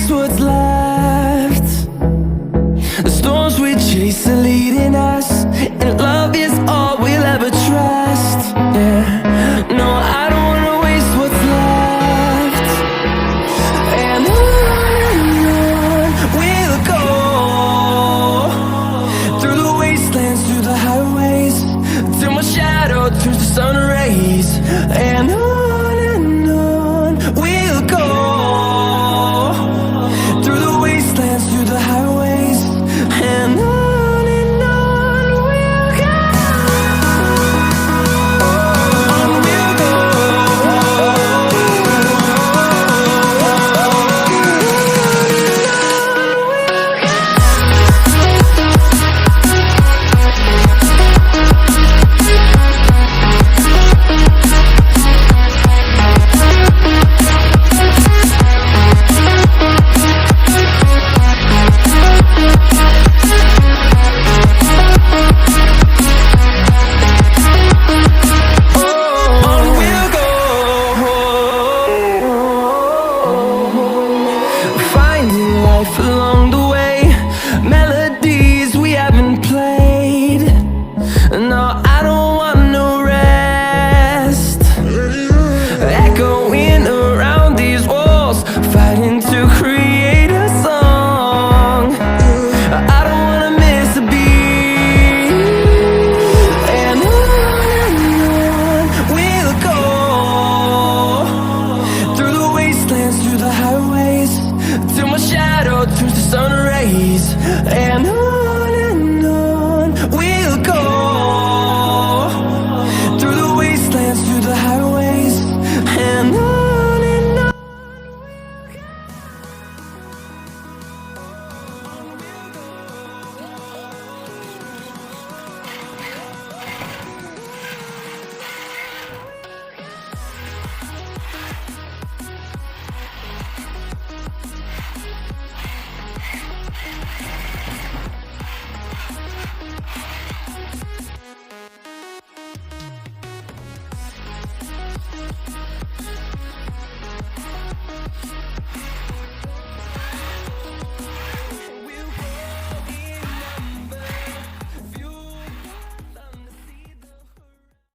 waste what's left. The storms we chase are leading us, and love is all we'll ever trust. Yeah, no, I don't wanna waste what's left. And on we'll go, through the wastelands, through the highways, till my shadow turns to sun rays. And on we'll go, through the wastelands, through the highways, and on we'll go. On we'll go. Along the way, melodies we haven't played. No, I don't want no rest. Echoing around these walls, fighting to create a song. I don't wanna miss a beat. And on we'll go, through the wastelands, through the highways, till my shadow turns to sun rays. And on